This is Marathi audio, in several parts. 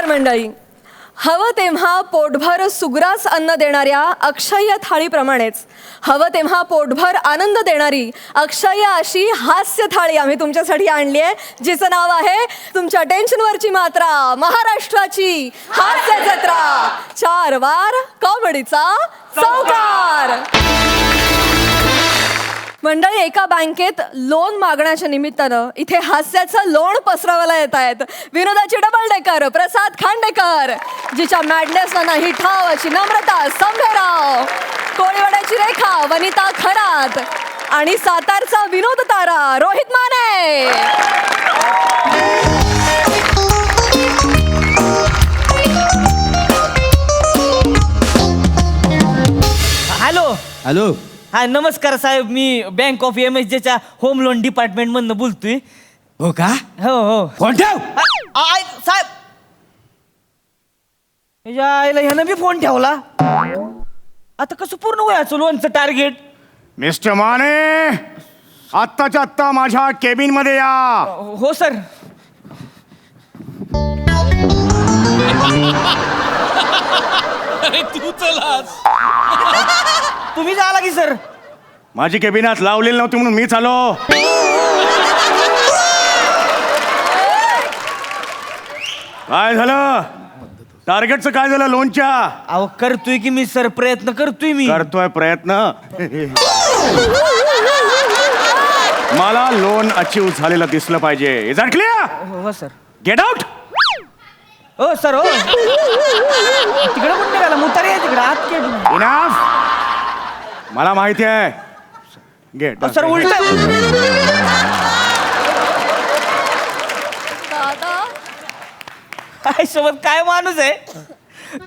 मंडळी, हवं तेव्हा पोटभर सुग्रास अन्न देणाऱ्या अक्षय्य थाळीप्रमाणेच हवं तेव्हा पोटभर आनंद देणारी अक्षय्य अशी हास्य थाळी आम्ही तुमच्यासाठी आणली आहे, जिचं नाव आहे तुमच्या टेन्शनवरची मात्रा, महाराष्ट्राची हास्य जत्रा, 4 वार कॉमेडीचा चौकार. मंडळी, एका बँकेत लोन मागण्याच्या निमित्तानं इथे हास्याचं लोण पसरवायला येत आहेत विनोदाची डबल डेकर प्रसाद खांडेकर, जिच्या मॅडनेसला नाही ठाव अशी नम्रता संभेराव, कोळीवाड्याची रेखा वनिता खरात आणि सातारचा विनोद तारा रोहित माने. Hello hello. हा नमस्कार साहेब, मी बँक ऑफ MSJच्या होम लोन डिपार्टमेंट मधनं बोलतोय. हो का? हो हो फोन ठेव. साहेब, ह्याच्या आईला ह्यानं बी फोन ठेवला. आता कसं पूर्ण व्हायचं लोनचं टार्गेट? मिस्टर माने, आत्ताच्या आत्ता माझ्या केबिन मध्ये या. हो सर. तू चलास. तुम्ही झाला की सर? माझी केबिनात लावलेली नव्हती म्हणून मी आलो. काय झालं? टार्गेटचं काय झालं लोनच्या? अहो करतोय की मी सर, प्रयत्न करतोय मी. करतोय प्रयत्न. मला लोन अचीव झालेलं दिसलं पाहिजे. Is that clear? हो सर. Get out. हो सर. हो तिकडे कोण निघाला? मुतारी आहे तिकडे आत. इनफ. मला माहिती आहे. गेट सर उलट. काय सोबत काय माणूस आहे?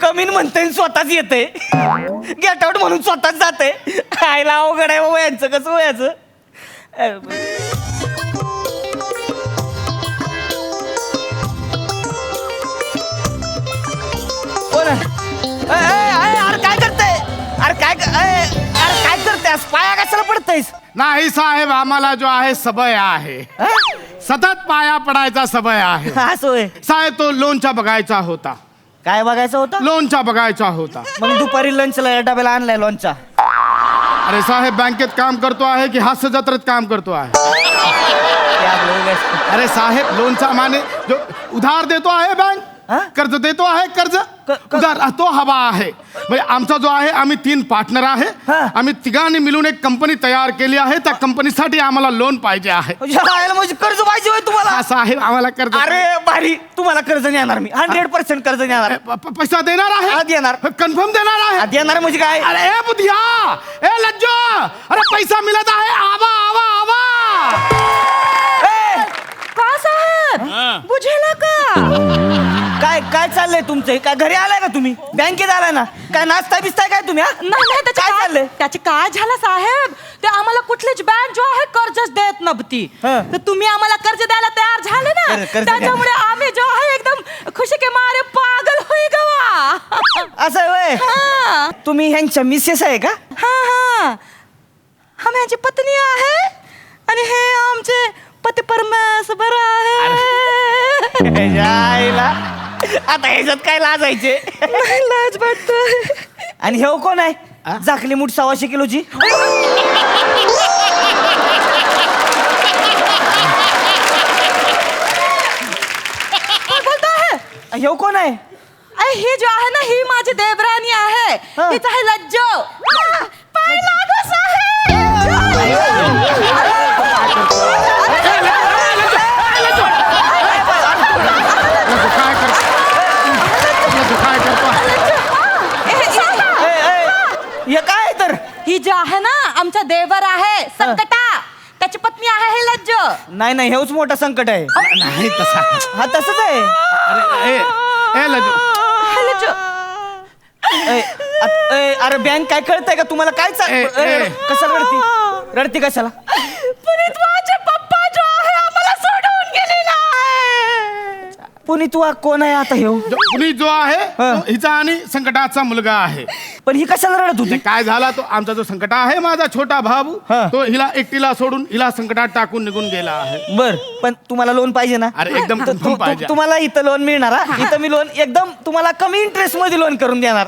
कमीन म्हणते स्वतःच येते, गेट आउट म्हणून स्वतःच जाते. खायला अवघड आहे बाबा यांचं. कसं वयाचं? कोण? अरे काय करते? अरे काय करते? पाया कशाला पडतेस? नाही साहेब, आम्हाला जो आहे सवय आहे, सतत पाया पडायचा सवय आहे. हा सोय. साहेब, तो लोणचा बघायचा होता. काय बघायचं होतं? लोणचा बघायचा होता. मग दुपारी लंचला डब्याला आणलाय लोणचा. अरे साहेब, बँकेत काम करतो आहे की हास्य जत्रेत काम करतो आहे? अरे साहेब, लोणचा माने जो उधार देतो आहे बँक, कर्ज देतो आहे, कर्ज उधार तो हवा आहे. म्हणजे आमचा जो आहे, आम्ही 3 पार्टनर आहे. आम्ही तिघांनी मिळून एक कंपनी तयार केली आहे. त्या कंपनीसाठी आम्हाला लोन पाहिजे आहे. म्हणजे कर्ज पाहिजे होय तुम्हाला? हा साहेब, आम्हाला कर्ज. अरे भारी, तुम्हाला कर्ज देणार मी. 100% कर्ज देणार. पैसा देणार आहे? देणार. कन्फर्म देणार आहे? देणार म्हणजे काय? अरे ए बुधिया, ए लज्जो, अरे पैसा मिळत आहे. आवा आवा आवा. का साहेब बुझेला का? काय चाललंय तुमचं? काय घरी आलाय का तुम्ही? बँकेत आलाय ना? काय नाचताय बिस्ताय काय तुम्ही? नाही, काय चाललंय? त्याचे काय झालं साहेब? ते आम्हाला कुठलीच बँक जो आहे कर्जच देत नव्हती. तर तुम्ही आम्हाला कर्ज द्यायला तयार झाले ना, त्याच्यामुळे आम्ही जो आहे एकदम खुशी के मारे पागल होई गवा. असं आहे होय? तुम्ही ह्यांच्या मिसेस आहे का? हा, हम ह्यांची पत्नी आहे आणि हे आमचे पती परमेश्वर आहे. जायला आता ह्याच्यात काय लाजायचे? लाज वाटतोय. आणि हे कोण आहे? झाकली मूठ 125 किलोची. काय बोलतो आहे? हे कोण आहे? ही जो आहे ना, ही माझी देवराणी आहे. हिचं आहे लज्जो. पाय लागो हे काय तर? ही जी आहे ना, आमचा देवर आहे संकटा, त्याची पत्नी आहे हे लज्जो. नाही, हेच मोठा संकट आहे. नाही तसा. हा तसंच आहे. अरे ए लज्जो. अरे बँक काय कळतंय का तुम्हाला? काय कशाला रडती कशाला? पुनीत माझे पप्पा जो आहे आम्हाला सोडून गेलेला आहे. पुनीत कोण आहे आता? हे पुनीत जो आहे, हिचा आणि संकटाचा मुलगा आहे. पण ही कशाला रडत ते होती? काय झाला तो आमचा जो संकट आहे माझा छोटा भाऊ हा. तो हिला एकटीला सोडून हिला संकटात टाकून निघून गेला आहे. बर पण तुम्हाला लोन पाहिजे ना? अरे एकदम तर confirm पाहिजे. तुम्हाला इथं लोन मिळणार हा? इथं मी लोन एकदम तुम्हाला कमी इंटरेस्ट मध्ये लोन करून देणार.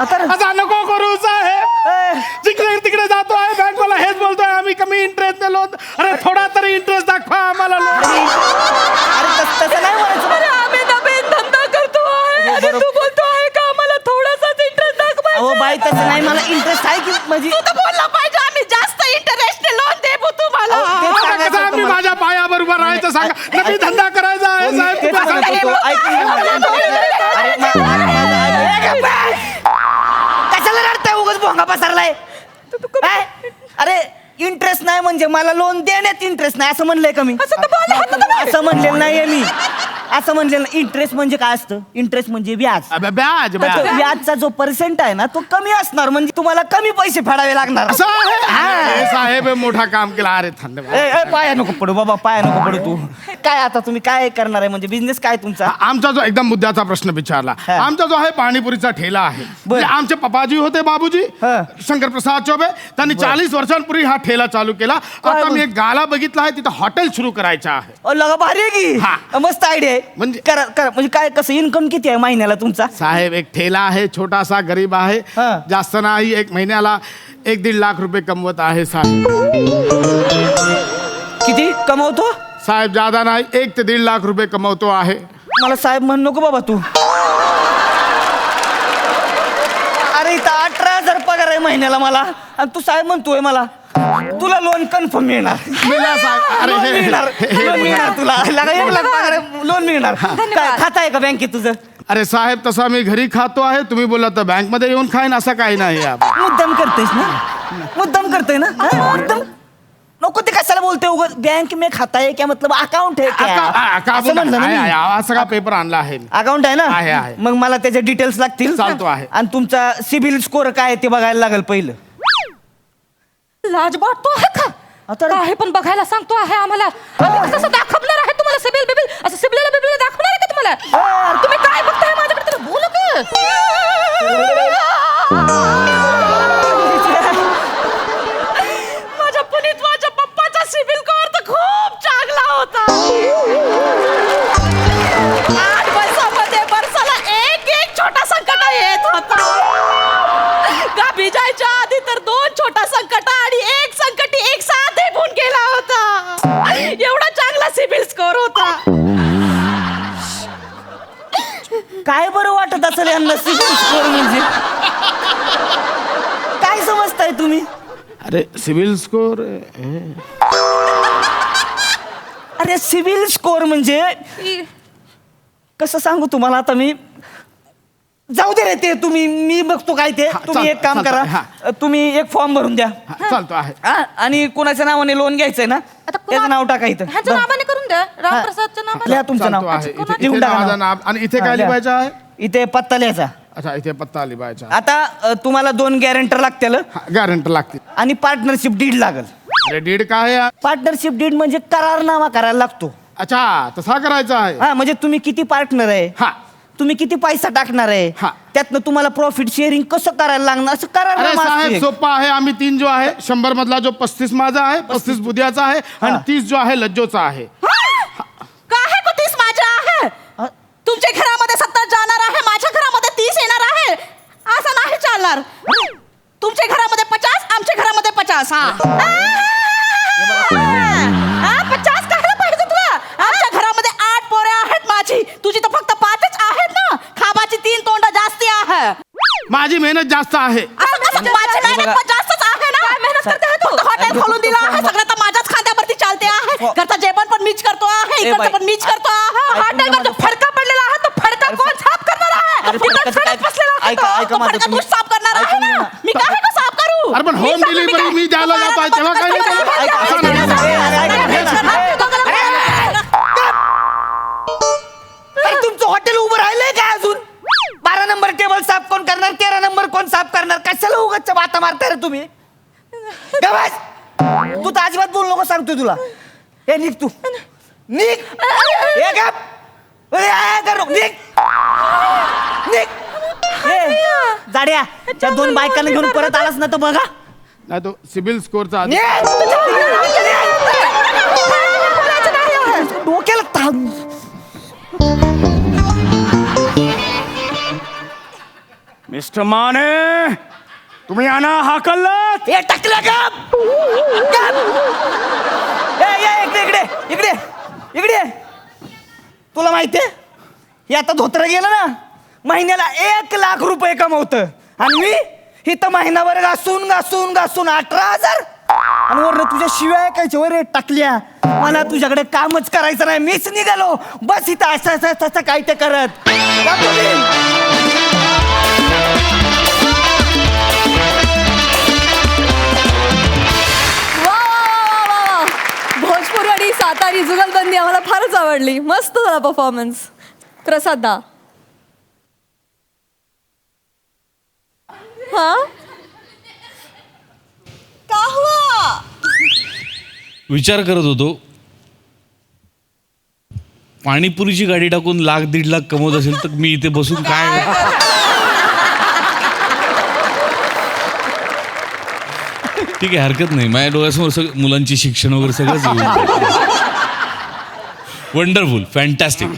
आता असा नको करू साहेब, ए, जिकडे तिकडे जातो आहे बँक मला हेच बोलतोय आम्ही कमी इंटरेस्ट लोन. अरे थोडा तरी इंटरेस्ट दाखवा आम्हाला लोन. अरे तसं नाही म्हणायचं. अरे आम्ही नवीन धंदा करतो आहे आणि बरोबर. तू बोलतो आहे का आम्हाला थोडासाच इंटरेस्ट दाखवायचा? अहो बाई तसं नाही, मला इंटरेस्ट आहे की म्हणजे तू तर बोलला पाहिजे आम्ही जास्त इंटरेस्ट लोन देऊ तुम्हाला. अहो, ते आता सांगायचं कसं आम्ही तुम्हाला. माझ्या पायाबरोबर राहायचं सांगा. नवीन धंदा करायचा आहे हो, मी साहेब तेच तुम्हाला सांगत सांगतो. होतो. ऐकून घ्या माझं. अरे कशाला रडताय उगाच भोंगा पसरलाय? काय? अरे इंटरेस्ट नाही म्हणजे मला लोन देण्यात इंटरेस्ट नाही असं म्हणलंय का मी? असं म्हणलेलं नाहीये मी. असं म्हणलेलं इंटरेस्ट म्हणजे काय असतं? इंटरेस्ट म्हणजे व्याज. अबे, ब्याज तर तो ब्याज व्याजचा जो पर्सेंट आहे ना तो कमी असणार, म्हणजे तुम्हाला कमी पैसे फेडावे लागणार. असं आहे हा. अरे, साहेब हे मोठा काम केला. अरे थंड पाया नको पडू बाबा, पाया नको पडू तू. काय आता तुम्ही काय करणार आहे, म्हणजे बिझनेस काय तुमचा? आमचा जो एकदम मुद्द्याचा प्रश्न विचारला. हा. आमचा जो आहे पाणीपुरीचा ठेला आहे. म्हणजे आमचे पप्पाजी होते बाबूजी हा. शंकरप्रसाद चौबे, त्यांनी 40 वर्षांपूर्वी हा ठेला चालू केला. आता मी एक गाला बघितला आहे तिथं हॉटेल सुरू करायचं आहे. ओ, लगा भारी आहे हा. की मस्त आयडिया आहे. म्हणजे- करा करा, म्हणजे काय कसं इन्कम किती आहे महिन्याला तुमचा? साहेब एक ठेला आहे, छोटासा गरीब आहे, हा. जास्त नाही, एक महिन्याला 1-1.5 लाख रुपये कमवत आहे साहेब. किती कमवतो? साहेब ज्यादा नाही, 1 ते 1.5 लाख रुपये कमवतो आहे. मला साहेब म्हण नको बाबा तू. अरे इथं 18,000 पगार आहे महिन्याला मला आणि तू साहेब म्हणतोय मला. तुला लोन कन्फर्म मिळणार. मिळणार साहेब. अरे लोन हे- मिळणार, हे- लोन मिळणार तुला. लगा 1 लाख पगार आहे, लोन मिळणार. काय खाता आहे का बँकेत तुझं? अरे साहेब तसा मी घरी खातो आहे, तुम्ही बोलला तर बँक मध्ये येऊन खाईन असं काही नाही आहे. मुद्दाम करतेस ना? मुद्दाम करतोय ना? हा? मुद्दाम नको ते कशाला बोलतोय उगाच. बँक में खाता है क्या मतलब अकाउंट है क्या? असं म्हणलं ना मी. असं का पेपर आणला आहे मी. अकाउंट आहे ना? आहे. मग मला त्याचे डिटेल्स लागतील. चालतो आहे. आणि तुमचा सिबिल स्कोर काय आहे ते बघायला लागेल पहिलं. लाज वाटतो आहे का? आता काय पण बघायला सांगतो आहे आम्हाला. आम्ही कसं दाखवणार आहे तुम्हाला सिबिल बिबिल असं सिबिलला बिबिल दाखवणार आहे का तुम्हाला? तुम्ही काय बघताय माझ्याकडे तुम्ही बोलू माझ्या पुनीत माझ्या पप्पाचा सिबिल स्कोर तर खूप चांगला होता. 8 वर्षामध्ये वर्षाला एक छोटा संकट येत होता. गावी जायच्या आधी तर 2 छोटा संकट आणि 1 संकट एक साथ येऊन गेला होता. एवढा चांगला सिबिल स्कोर होता. काय बरं वाटत असेल यांना सिबिल स्कोर म्हणजे? काय समजताय तुम्ही? अरे सिबिल स्कोर अरे सिबिल स्कोर म्हणजे कसं सांगू तुम्हाला आता मी. जाऊ दे रे ते तुम्ही, मी बघतो काय ते. हा, तुम्ही एक काम चालतं, करा, तुम्ही एक फॉर्म भरून द्या. चालतो आहे. हा, आणि कुणाच्या नावाने लोन घ्यायचंय ना आता त्याचं नाव टाकायचं. ह्याच्या नावाने करून द्या. रामप्रसादच्या नावाने. लिहा तुमचं नाव. चालतो आहे. अच्छा, इथे- लिहून इथे टाका माझं नाव. नाव आणि इथे हा, काय लिहा. लिहायचं आहे? इथे पत्ता लिहायचा. अच्छा इथे पत्ता लिहायचा. आता तुम्हाला 2 गॅरंटर लागतील गॅरंटर लागतील. आणि पार्टनरशिप डीड लागल. अरे डीड काय आहे? पार्टनरशिप डीड म्हणजे करारनामा करायला लागतो. अच्छा तसा करायचा आहे. हा म्हणजे तुम्ही किती पार्टनर आहे, हा. तुम्ही किती पैसा टाकणार आहे, हा. त्यातनं तुम्हाला प्रॉफिट शेअरिंग कसं करायला लागणार असं अरे करारनामा साहेब असतो एक. सोपा आहे. आम्ही 3 जो आहे 100 मधला जो 35 माझा आहे, 35 बुद्याचा आहे आणि 30 जो आहे लज्जोचा आहे. काय को 30 माझ्या आहे? हा? तुमच्या घरामध्ये 70 जाणार आहे, माझ्या घरामध्ये 30 येणार आहे. असं नाही चालणार. तुमच्या घरामध्ये 50, आमच्या घरामध्ये 50. हा 50 काय पाहिजे तुला? आमच्या घरामध्ये 8 पोरे आहेत माझी. तुझी तर फक्त 5च आहेत ना. खाबाची 3 तोंड जास्ती आहे. माझी मेहनत जास्त आहे. असं कसं? माझी मेहनत पण जास्तच आहे ना. काय मेहनत करते आहे तू? हॉटेल खोलून दिलं आहे, सगळं तर माझ्याच खांद्यावरती चालते आहे. घरचं जेवण पण मीच करतो आहे, इकडचं पण मीच करतो आहे. हॉटेलवर जो फडका पडलेला आहे तो फडका कोण साफ करणार आहे? अरे तिथं फडकाचं सडक बसलेला आहे ऐका- तो. ऐका तो माझं फडका तुम्ही. तूच साफ करणार आहे ऐकून ना. घ्या ना. मी काय का साफ करू? अरे पण मी होम सांगतो, डिलिव्हरी काय- मी द्यायला तुम्हाला जातो आहे, तेव्हा काय बंदोबस्त नाही करायला करत. पाहिजे. असं नाही. अरे तुमचं हॉटेल उभं राहिलंय काय अजून? 12 नंबर टेबल साफ कोण करणार, 13 नंबर कोण साफ करणार? कशाला उगाच बाता मारताय रे तुम्ही? ग बस. तू तर अजिबात बोलू नको सांगतोय तुला. हे निघ तू, निघ. हे गप. जाड्या त्या दोन बायकांना घेऊन परत आलास ना तर बघा. नाही तो सिबिल स्कोअरचा डोक्याला ताप. मिस्टर माने तुम्ही आणा हाकललात. ए टाकला गप. इकडे इकडे इकडे इकडे. तुला माहितीये हे आता धोत्र गेलं ना महिन्याला 1 लाख रुपये कमवतं आणि मी इथं महिनाभर घासून घासून घासून 18,000 आणि वरनं तुझ्या शिवाय ऐकायच्या वर टाकल्या. मला तुझ्याकडे कामच करायचं नाही. मीच निघालो बस इथं असं तसं काय ते करत. भोजपुरी आणि सातारी जुगलबंदी आम्हाला फारच आवडली. मस्त झाला परफॉर्मन्स. प्रसादा हा का हुआ? विचार करत होतो पाणीपुरीची गाडी टाकून 1,00,000-1.5 लाख कमवत असेल तर मी इथे बसून काय. ठीक आहे हरकत नाही. माझ्या डोळ्यासमोर सगळं मुलांची शिक्षण वगैरे सगळंच येऊन वंडरफुल फॅन्टॅस्टिक.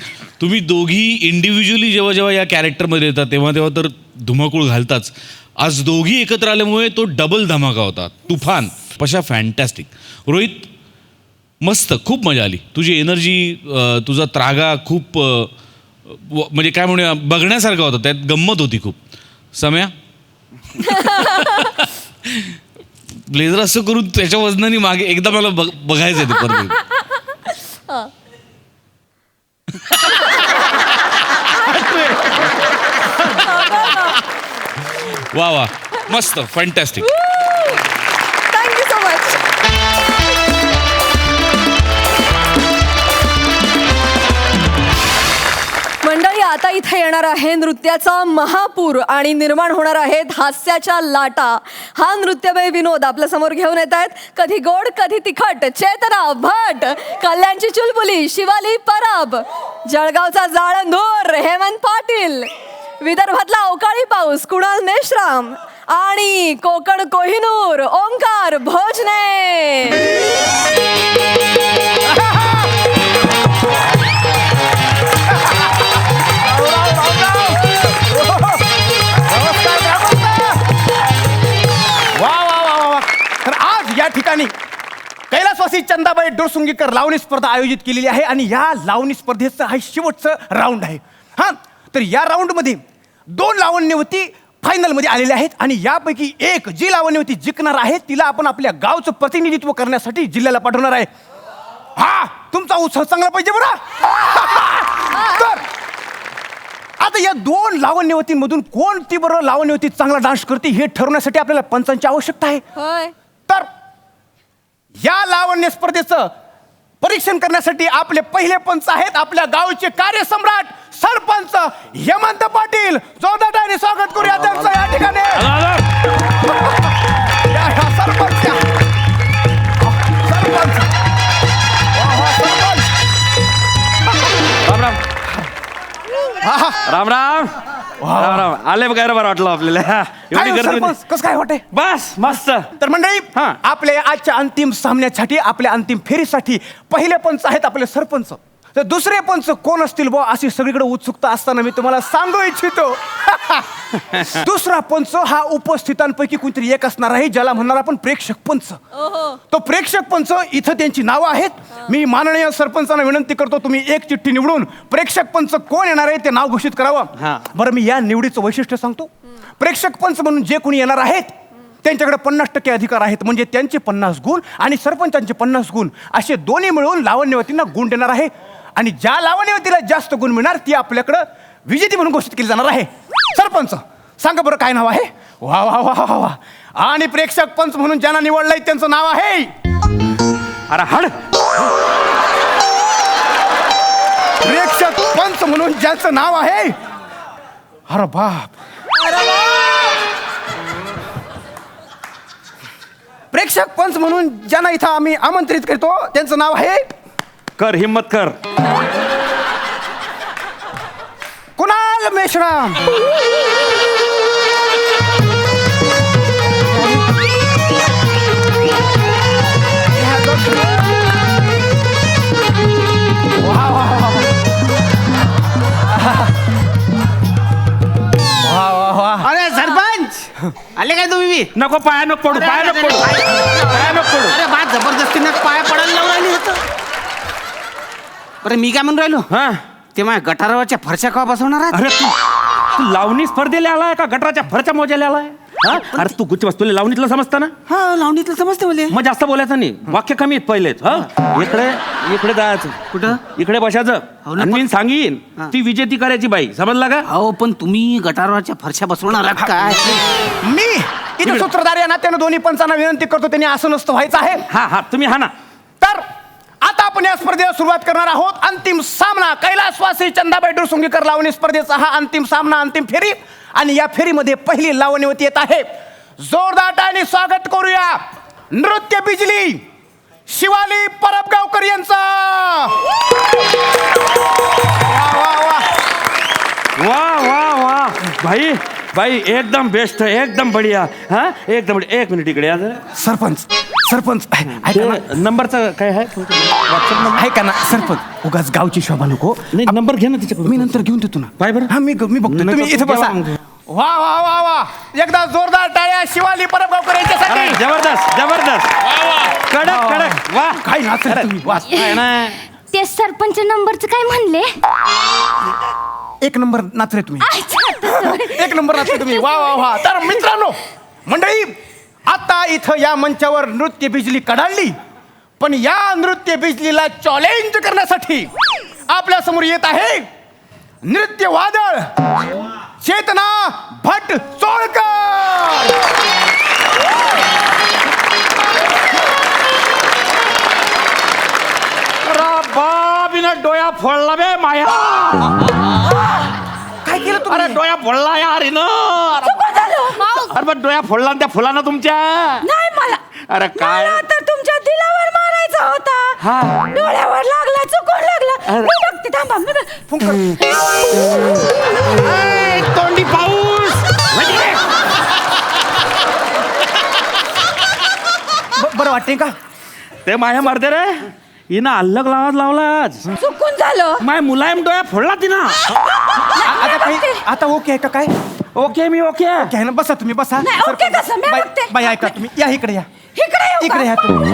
तुम्ही दोघी इंडिव्हिज्युअली जेव्हा जेव्हा या कॅरेक्टरमध्ये येतात तेव्हा तेव्हा तर धुमाकूळ घालताच. आज दोघी एकत्र आल्यामुळे तो डबल धमाका होता. तुफान पशा फॅन्टॅस्टिक. रोहित मस्त खूप मजा आली. तुझी एनर्जी तुझा त्रागा खूप म्हणजे काय म्हणूया बघण्यासारखा होता. त्यात गंमत होती खूप. सम्या ब्लेझर असं करून त्याच्या वजनाने मागे एकदा मला बघायचं आहे ते परत. वा वा मस्त फॅन्टॅस्टिक. Thank you so much. मंडळी आता इथे येणार आहे नृत्याचा महापूर आणि निर्माण होणार आहेत हास्याच्या लाटा. हा नृत्यमय विनोद आपल्या समोर घेऊन येत आहेत. कधी गोड कधी तिखट चेतना भट, कल्याणची चुलबुली शिवाली परब, जळगावचा जाळंधूर हेमंत पाटील, विदर्भातला अवकाळी पाऊस कुणाल मेश्राम आणि कोकण कोहिनूर ओंकार भोजने. तर आज या ठिकाणी कैलासवासी चंदाबाई डोरसुंगीकर लावणी स्पर्धा आयोजित केलेली आहे आणि या लावणी स्पर्धेचं हा शेवटचं राऊंड आहे. हा तर या राऊंडमध्ये 2 लावण्यवती फायनलमध्ये आलेले आहेत आणि यापैकी एक जी लावण्यवती जिंकणार आहे तिला आपण आपल्या गावचं प्रतिनिधित्व करण्यासाठी जिल्ह्याला पाठवणार आहे. हा तुमचा उत्साह चांगला पाहिजे बरं. तर आता या 2 लावण्यवतींमधून कोणती बरं लावण्यवती चांगला डान्स करते हे ठरवण्यासाठी आपल्याला पंचांची आवश्यकता आहे. होय. तर या लावण्य स्पर्धेचं परीक्षण करण्यासाठी आपले पहिले पंच आहेत आपल्या गावचे कार्यसम्राट सरपंच हेमंत पाटील. जोरदार स्वागत करूया त्यांचं या ठिकाणी. सरपंच राम राम राम राम. आले बघायला बरं वाटलं आपल्याला. एवढी गर्दी होती. कसं काय वाटतंय? बस मस्त. तर मंडळी हा. आपल्या आजच्या अंतिम सामन्यासाठी आपल्या अंतिम फेरीसाठी पहिले पंच आहेत आपले सरपंच. तर दुसरे पंच कोण असतील बुवा अशी सगळीकडे उत्सुकता असताना मी तुम्हाला सांगू इच्छितो. दुसरा पंच हा उपस्थितांपैकी कोणतरी एक असणार आहे ज्याला म्हणणार आपण प्रेक्षक पंच. तो प्रेक्षक पंच इथं त्यांची नावं आहेत. मी माननीय सरपंचांना विनंती करतो तुम्ही एक चिठ्ठी निवडून प्रेक्षक पंच कोण येणार आहे ते नाव घोषित करावं. बरं मी या निवडीचं वैशिष्ट्य सांगतो. प्रेक्षक पंच म्हणून जे कोणी येणार आहेत त्यांच्याकडे 50% अधिकार आहेत. म्हणजे त्यांचे 50 गुण आणि सरपंचांचे 50 गुण असे दोन्ही मिळून लावण्यवतींना गुण देणार आहे आणि ज्या लावण्यवतीला जास्त गुण मिळणार ती आपल्याकडं विजेती म्हणून घोषित केली जाणार आहे. सरपंच सांगा बरं काय नाव आहे? वा वा वा वा वा. आणि प्रेक्षक पंच म्हणून ज्यांना निवडलंय त्यांचं नाव आहे अरे हड. प्रेक्षक पंच म्हणून ज्यांचं नाव आहे अरे बाप. प्रेक्षक पंच म्हणून ज्यांना इथं आम्ही आमंत्रित करतो त्यांचं नाव आहे कर हिम्मत कर. मेश्राम. अरे सरपंच आले काय तुम्ही बी? नको पाया नको पडू पाया नको पडू पाया नको पडू. अरे बा जबरदस्तीने पाया पडायला लावून राहिली होतं. बरं मी काय म्हणून राहिलो हा ते माझ्या गटारावरच्या फरशा का बसवणार आहात? अरे तू लावणी स्पर्धेला आलाय का गटराच्या फरच्या मोजायला आलाय हा? अरे तू गुच्छ तुला लावणीतलं समजतं ना हा लावणीतलं समजते मला. मग जास्त बोलायचं नाही वाक्य कमी आहेत पहिलेच हा इकडे इकडे जायचं कुठं? इकडे बसायचं हो ना, आणि मी पण- सांगीन हा. ती विजेती करायची बाई समजला का अहो पण तुम्ही गटारावरच्या फरशा बसवणार आहात काय? मी इथे सूत्रधार या नात्यानं दोन्ही पंचांना विनंती करतो, त्यांनी असं नसतं व्हायचं आहे. हा हा तुम्ही हा ना तर आता आपण या स्पर्धेला सुरुवात करणार आहोत. अंतिम सामना कैलासवासी चंदाबाई डुरसुंगीकर लावणी स्पर्धेचा हा अंतिम सामना, अंतिम फेरी. आणि या फेरीमध्ये पहिली लावणीवती येत आहे. जोरदार टाळ्यांनी स्वागत करूया नृत्य बिजली शिवाली परबगावकर यांचा. वाह वाह वाह भाई भाई एकदम बेस्ट एकदम बढ़िया हा एकदम बढ़िया. एक मिनिट इकडे या जरा. सरपंच सरपंच ऐका ना, ते नंबरचं काय आहे तुमचं WhatsApp नंबर? ऐका ना सरपंच, उगाच गावची शोभा नको. नाही नंबर घे ना तिच्याकडून. मी नंतर घेऊन देतो ना. काय बरं? हा मी बघतो. नाही, तुम्ही इथे घ्या बसा. मग. वा वा वा वा एकदा जोरदार टाळ्या शिवाली परबगावकर अरे, यांच्यासाठी. जबरदस्त जबरदस्त कडक कडक वा काय नाचले तुम्ही. वा. काय ना ते सरपंच नंबरचं काय म्हणले? एक नंबर नाचले तुम्ही. अच्छा, तसं. एक नंबर नाचले तुम्ही. वा वा वा. तर मित्रांनो मंडळी, आता इथं या मंचावर नृत्य बिजली कडाडली, पण या नृत्य बिजलीला चॅलेंज करण्यासाठी आपल्या समोर येत आहे नृत्य वादळ चेतना भट चोळकर. बाबीनं डोया फोडला बे माया. काय केलं अरे तुम्ही? डोया फोडला यार हिनं. अरे पण डोया फोडला ना त्या फुलानं तुमच्या. नाही मला अरे काय मला तर तुमच्या दिलावर मारायचा होता. हा. डोळ्यावर लागला, चुकून लागला. अरे. मी बघते, थांबा मी बघ- फुंकर. ए, तोंडी पाऊस बरं वाटते का? ते माया मारते रे हिनं अल्लग लावाज लावलाच चुकून झालं. माय मुलायम डोया फोडला तिनं. आता काही आता ओके आहे का काय? ओके मी ओके ओके आहे ना. बसा तुम्ही बसा. नाही, ओके कसं? मी बाई- बघते. बाई ऐका तुम्ही या इकडे या. इकडे येऊ का? इकडे या तुम्ही.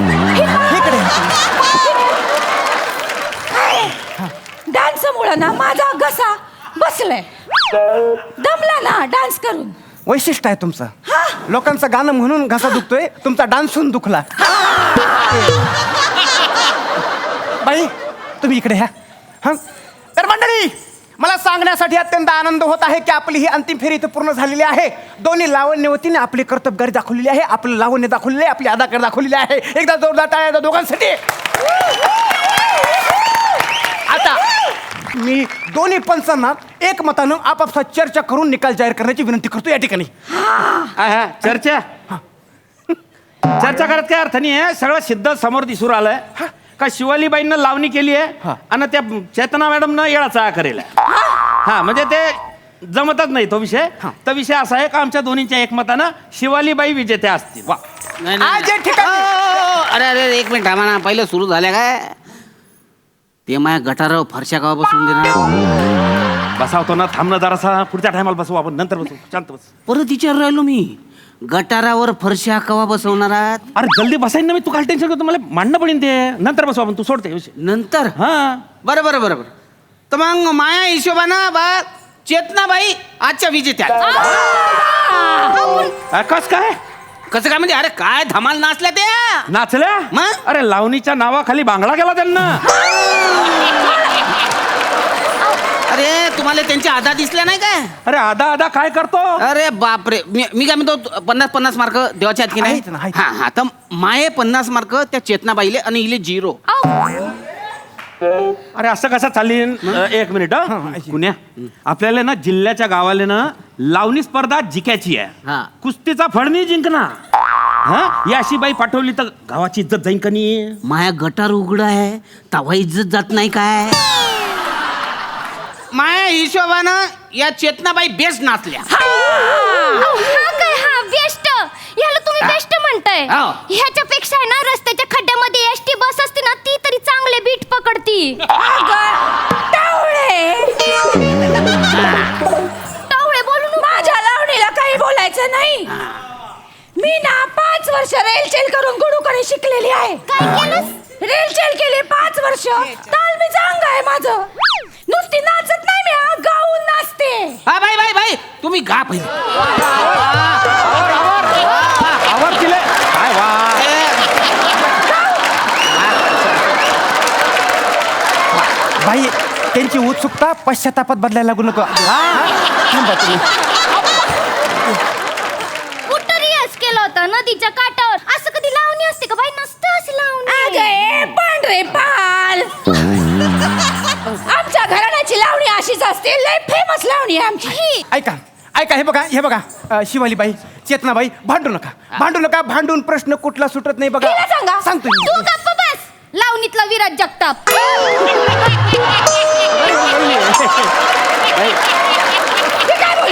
इकडे या तुम्ही. डान्स मुळे ना माझा घसा बसलाय. दमला ना डान्स करून. वैशिष्ट्य आहे तुमचं. लोकांचं गाणं म्हणून घसा दुखतोय, तुमचा डान्स होऊन दुखला. बाई तुम्ही इकडे ह्या. हा तर मंडळी, मला सांगण्यासाठी अत्यंत आनंद होत आहे की आपली ही अंतिम फेरी इथे पूर्ण झालेली आहे. दोन्ही लावण्यवतीने आपली कर्तबगारी दाखवलेली आहे, आपलं लावण्य दाखवलेले आहे, आपली अदाकारी दाखवलेली आहे. एकदा जोरदार टाळ्या द्या दोघांसाठी. आता मी दोन्ही पंचांना एकमतानं आपापसात चर्चा करून निकाल जाहीर करण्याची विनंती करतो या ठिकाणी. चर्चा चर्चा करत काय अर्थ नाही आहे. सगळं सिद्ध समोर दिसून आलंय का शिवालीबाईंना लावणी केली आहे आणि त्या चेतना मॅडमनं येळाचा करेल. हा म्हणजे ते जमतच नाही तो विषय. तो विषय असा आहे का आमच्या दोन्हीच्या एकमतानं शिवालीबाई विजेत्या असतील. वा आज या ठिकाणी अरे अरे एक मिनिट थांबा ना. पहिलं सुरू झालं काय ते माझ्या गटारावर फरशा का बसून देणार? बसावतो ना थांबणं जरासा पुढच्या टायमाला बसू आपण नंतर बसू शांत बस. परत विचार राहिलो मी गटारावर फरशा कवा बसवणार आहात? अरे जल्दी बसायन ना मी. तू काय टेन्शन करतो मला मांडणं पडेल ते नंतर बसू आपण. तू सोडते विषय. नंतर हा बरं बरं बरं बरं. तर मग माया हिशोबानं बा चेतनाबाई आजच्या विजेत्या. कस काय कसं काय म्हणजे? अरे काय धमाल नाचल्या त्या. नाचल्या मग? अरे लावणीच्या नावाखाली बांगडा गेला त्यांना. अरे तुम्हाला त्यांच्या आधा दिसल्या नाही काय? अरे आधा आधा काय करतो. अरे बापरे. मी काय म्हणतो 50-50 मार्क देवाच्या हात की नाही? आहेत ना, आहेत. हा हा. तर माये 50 मार्क त्या चेतनाबाईले आणि इले 0. अरे असं कसं चालीन. एक मिनिट कुण्या आपल्याला ना जिल्ह्याच्या गावाले ना लावणी स्पर्धा जिकायची आहे. हा. कुस्तीचा फडणी जिंकणार. हा ही अशी बाई पाठवली तर गावाची इज्जत जाईन का नाही. माया गटार उघड आहे तवा इज्जत जात नाही काय? माझ्या हिशोबानं या चेतनाबाई बेस्ट नाचल्या. हा काय हा बेस्ट ह्याला तुम्ही बेस्ट म्हणताय. हो. ह्याच्यापेक्षा आहे ना रस्त्याच्या खड्ड्यामध्ये एसटी बस असते ना ती तरी चांगले बीट पकडती. टावळे बोलून माझ्या लावणीला काही बोलायचं नाही. मी ना 5 वर्ष रेलचेल करून गुरुकडे शिकलेली आहे. काय केलंस? रेलचेल केली 5 वर्ष. तालमीचं अंग आहे माझं. नुसती नाचत नाही मी, गाऊन नाचते. हा बाई तुम्ही गा पहिले. आवर केले काय वा. बाई त्यांची उत्सुकता पश्चातापात बदलायला लागू नको. थांबा तुम्ही. कुठं रियाज केला होता नदीच्या काठावर? असं कधी लावणी असते का बाई? नसतं असं लावणी. अगे पांढरे पाल, आमच्या घराण्याची लावणी अशीच असते. लय फेमस लावणी आहे आमची. ऐका ऐका हे बघा शिवालीबाई चेतनाबाई भांडू नका भांडून प्रश्न कुठला सुटत नाही बघा. तिला सांगा. सांगतो मी. तू गप्प बस. लावणीतला विराज जगताप.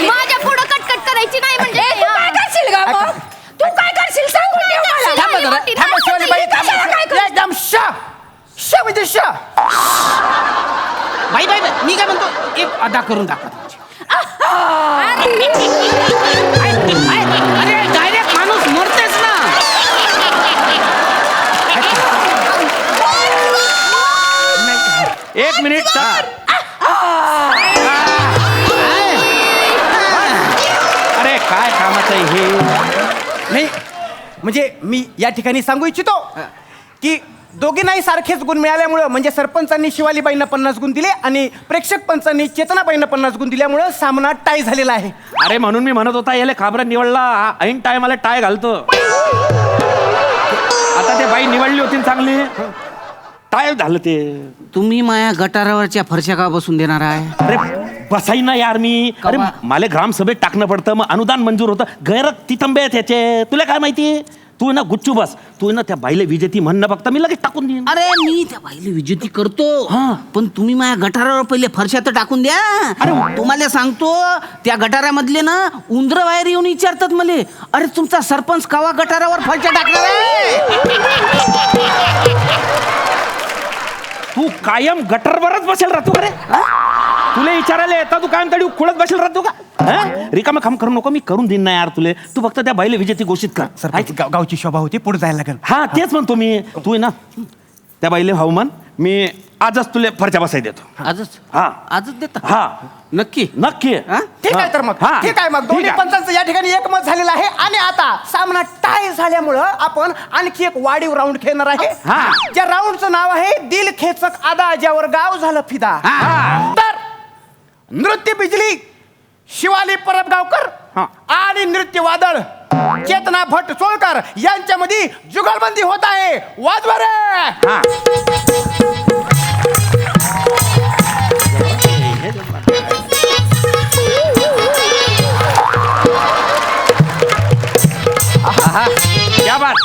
माझ्या पुढं कटकट करायची नाही म्हणजे. तू काय करशील ग मग? तू काय करशील सांगून ठेव मला. थांबा जरा, थांबा शिवालीबाई, कशाला काय थांबा. एकदम शा म्हणजे शा. बाई मी काय म्हणतो एक अदा करून दाखवा तुमची. अरे डायरेक्ट माणूस मरतेच ना. एक मिनिट अरे काय कामाचं आहे हे. नाही म्हणजे मी या ठिकाणी सांगू इच्छितो की दोघींनाही सारखेच गुण मिळाल्यामुळं म्हणजे सरपंचांनी शिवालीबाईंना 50 गुण दिले आणि प्रेक्षक पंचांनी चेतनाबाईंना 50 गुण दिल्यामुळं सामना टाय झालेला आहे. अरे म्हणून मी म्हणत होता याला खाबरा निवडला ऐन टायमाला टाय घालतो. आता ते बाई निवडली होती ना चांगली टाय झालं ते. तुम्ही माझ्या गटारावरच्या फरशा का बसून देणार आहे? अरे बसाई ना यार मी. अरे कवा? मला ग्रामसभेत टाकणं पडतं मग अनुदान मंजूर होतं. गैर तितंबे आहेत त्याचे. तुला काय माहिती? तू ना गुच्चू बस. तू ना त्या बाईला विजेती म्हणणं बघता मी लगेच टाकून देईन. अरे मी त्या बाईला विजेती करतो. हा. पण तुम्ही माझ्या गटारावर पहिले फरशा तर टाकून द्या. अरे तुम्हाला सांगतो त्या गटारामधले ना उंदर बाहेर येऊन विचारतात मले, अरे तुमचा सरपंच कवा गटारावर फरशा टाकणार आहे? तू कायम गटरवरच बसेल राहतो का रे? तुला विचारायला येता तू कायम तडी खुळत बसेल राहतो का? रिकामा काम करू नको. मी करून देईन ना यार तुले. तू फक्त त्या बाईला विजेती घोषित कर. सरपंच गावची शोभा होती पुढे जायला लागेल. हा तेच म्हणतो मी. तू आहे ना त्या बाईले हवामान मी आजच तुले फरच्या बसाय देतो. आजच हा आजच देता? हा नक्की नक्की. हा? ठीक आहे तर मग हा. ठीक आहे मग दोन्ही ठीक आहे. पंचांचं या ठिकाणी एकमत झालेलं आहे आणि आता सामना टाय झाल्यामुळं आपण आणखी एक वाढीव राऊंड खेळणार आहे. हा. ज्या राऊंडचं नाव आहे दिल खेचक आदा ज्यावर गाव झालं फिदा. हा. तर नृत्य बिजली शिवाली परबगावकर हा. आणि नृत्य वादळ चेतना भट सोळकर यांच्यामध्ये जुगलबंदी होत आहे. वाजवा रे. हा. क्या बात.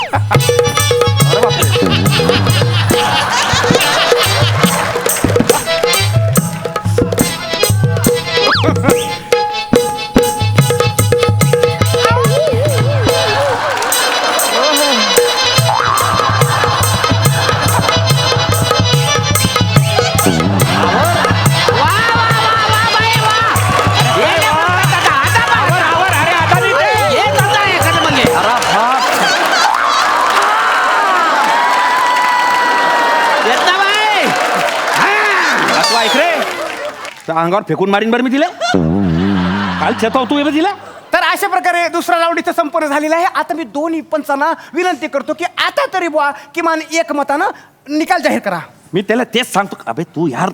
अरे बापरे. अंगावर फेकून मारीन बरं मी तिला. काल चेताव तू तिला. तर अशा प्रकारे दुसरा राऊंड इथं संपन्न झालेला आहे. आता मी दोन्ही पंचांना विनंती करतो की आता तरी बुवा किमान एकमतानं निकाल जाहीर करा. मी त्याला तेच सांगतो. अबे तू यार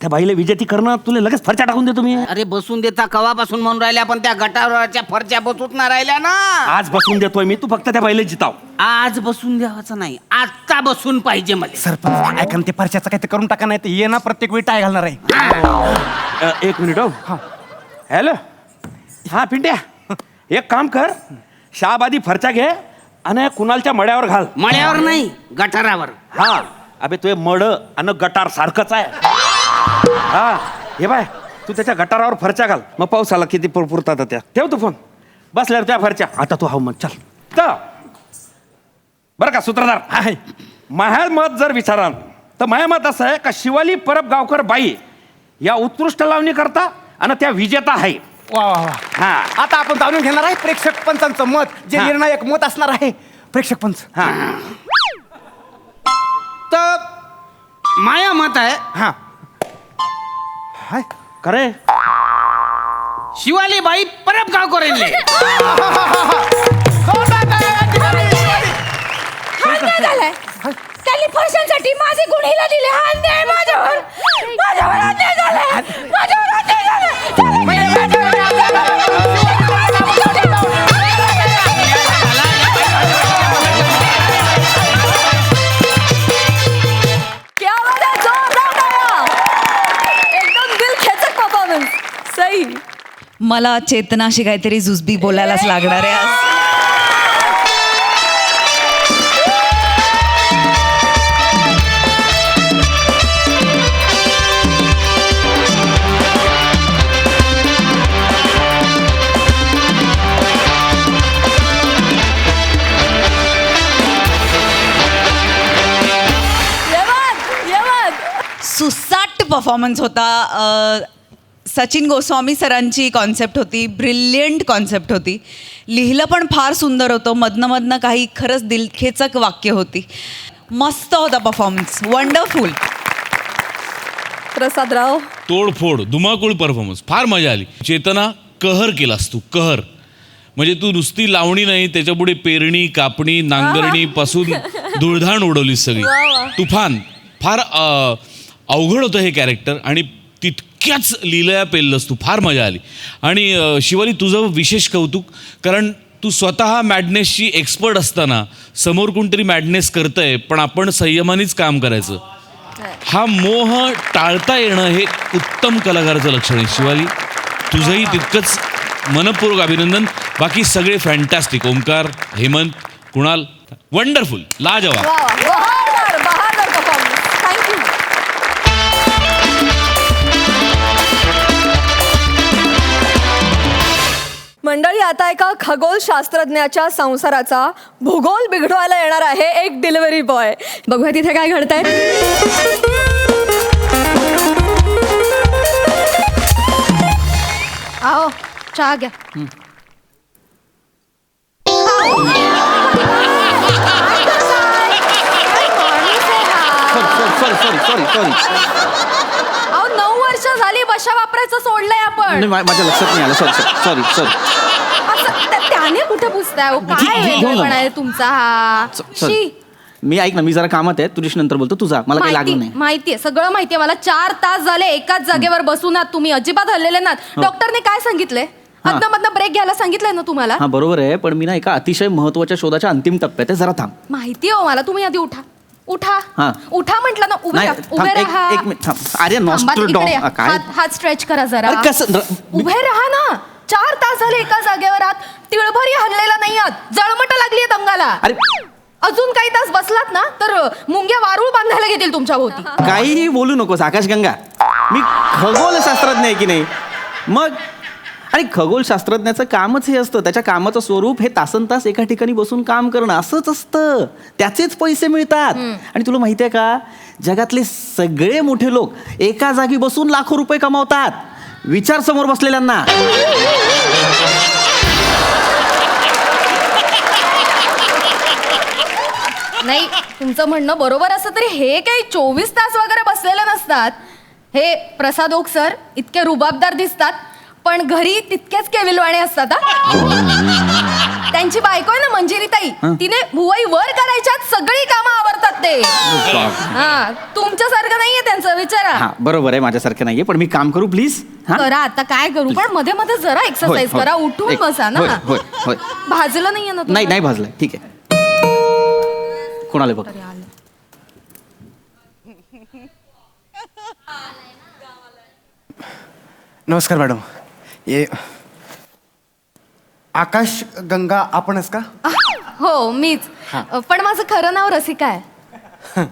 त्या बाईला विजेती करणं तुला लगेच फरच्या टाकून देतो मी. अरे बसून देता कवापासून म्हणून राहिल्या, पण त्या गटारावरच्या फरच्या बसून ना राहिल्या ना. आज बसून देतोय मी. तू फक्त त्या बाईला जिताव. आज बसून द्यावाचं नाही, आता बसून पाहिजे मला. सरपंच ऐका ना, ते परच्याचं काही ते करून टाका, नाही तर ये ना प्रत्येक वेळी टाय घालणार आहे. एक मिनिट हो. हॅलो हा पिंट्या, एक काम कर, शाबादी फरच्या घे आणि कुणालच्या मड्यावर घाल. मळ्यावर नाही, गटारावर. हा अबे तुझे मड आणि गटार सारखंच आहे. हा हे बाय तू त्याच्या गटारावर फरच्या घाल, मग पाऊस आला किती पुरतात त्या. ठेव तू फोन, बसल्यावर त्या फरच्या. आता तू हा मत चल तर बरं का सूत्रधार. आहे. माझ्या मत जर विचाराल तर माझ्या मत असं आहे का शिवाली परब गावकर बाई या उत्कृष्ट लावणी करता आणि त्या विजेता आहे. वा वा वा. हा आता आपण जाणून घेणार आहे प्रेक्षक पंचांचं मत, जे हा. निर्णायक मत असणार आहे. प्रेक्षक पंच. हा तर माया मत आहे हा. हाय. खरे शिवाली बाई परब गावकर यांनी. झालाय त्यांनी फरशांसाठी माझे गुण हिला दिले. हा अन्याय माझ्यावर अन्याय झालाय. माझ्यावर अन्याय क्या बात है, जोरदार तालियां. एकदम दिल खेचक परफॉर्मन्स. सही. मला चेतनाशी काहीतरी जुजबी बोलायलाच लागणार आहे आज. सुसाट परफॉर्मन्स होता. सचिन गोस्वामी सरांची कॉन्सेप्ट होती, ब्रिलियंट कॉन्सेप्ट होती. लिहिलं पण फार सुंदर होतं. मधनं काही खरंच दिलखेचक वाक्य होती. मस्त होता परफॉर्मन्स, वंडरफुल. प्रसादराव. तोडफोड धुमाकूळ परफॉर्मन्स, फार मजा आली. चेतना, कहर केलास तू, कहर. म्हणजे तू नुसती लावणी नाही, त्याच्यापुढे पेरणी, कापणी, नांगरणी पासून धुळधाण उडवलीस सगळी. तुफान. फार अवघड होतं हे कॅरेक्टर आणि तितक्याच लीलया पेललंस तू. फार मजा आली. आणि शिवाली, तुझं विशेष कौतुक, कारण तू स्वतः मॅडनेसची एक्सपर्ट असताना समोर कोणतरी मॅडनेस करतंय पण आपण संयमानेच काम करायचं. हा मोह टाळता येणं हे उत्तम कलाकाराचं लक्षण आहे. शिवाली, तुझंही तितकंच मनपूर्वक अभिनंदन. बाकी सगळे फॅन्टॅस्टिक. ओमकार, हेमंत, कुणाल, वंडरफुल, लाजवाब. बहादर परफॉर्मन्स. थँक्यू. मंडळी, आता एका खगोल शास्त्रज्ञाच्या संसाराचा भूगोल बिघडवायला येणार आहे एक डिलिव्हरी बॉय. बघूया तिथे काय घडतंय. आओ, चहा घ्या. सॉरी. अहो, 9 वर्ष झाली बशा वापरायचं सोडलंय आपण. माझ्या लक्षात नाही आलं. सॉरी. असं त्याने कुठे पुसताय हो? काय वेगळेपण आहे तुमचा हा? शी. मी ऐक ना, मी जरा कामात आहे, तुझ्याशी नंतर बोलतो. तुझा मला काही लागलं नाही. माहितीये, सगळं माहितीये मला. 4 तास झाले एकाच जागेवर बसून आहात तुम्ही, अजिबात हल्लेले नात. डॉक्टरने काय सांगितलंय? अदनमधनं ब्रेक घ्यायला सांगितलंय ना तुम्हाला? हा बरोबर आहे, पण मी ना एका अतिशय महत्वाच्या शोधाच्या अंतिम टप्प्यात आहे. जरा थांब. माहितीये हो मला. तुम्ही आधी उठा. हा. उठा म्हटलं ना. उभे नाही, राहा. थांब, उभे राहा. एक मिनिट थांब. अरे थांबा, नॉस्ट्रोडॉम इकडे या. काय? हात स्ट्रेच करा जरा. अरे कसं उभे राहा ना. 4 तास झाले एका जागेवर आहात. तिळभरी हल्लेला नाही आहात. जळमट लागलीये अंगाला. अरे अजून काही तास बसलात ना तर मुंग्या वारूळ बांधायला घेतील तुमच्या भोवती. काहीही बोलू नकोस आकाशगंगा. मी खगोलशास्त्रज्ञ आहे की नाही मग. आणि खगोलशास्त्रज्ञाचं कामच हे असतं. त्याच्या कामाचं स्वरूप हे तासनतास एका ठिकाणी बसून काम करणं असंच असतं. त्याचेच पैसे मिळतात. आणि तुला माहिती आहे का, जगातले सगळे मोठे लोक एका जागी बसून लाखो रुपये कमावतात. विचार समोर बसलेल्यांना. नाही, तुमचं म्हणणं बरोबर असं तरी हे काही 24 तास वगैरे बसलेले नसतात. हे प्रसाद ओक सर इतके रुबाबदार दिसतात पण घरी तितकेच केविलवाणे असतात. त्यांची बायको आहे ना मंजिरी ताई, तिने भुवई वर करायच्यात सगळी कामं आवरतात ते. हा, तुमच्यासारखं नाहीये त्यांचं, विचारा. हा बरोबर आहे, माझ्यासारखं नाहीये. पण मी काम करू प्लीज. करा आता काय करू, पण मध्ये मध्ये जरा एक्सरसाइज होय. करा. उठून बसा ना. होय. भाजलं नाहीये ना तुम्हाला? नाही भाजलंय. ठीक आहे. कोणाला बघ. नमस्कार मॅडम. ये आकाश गंगा आपणच का? हो मीच. पण माझं खरं नाव रसिका आहे.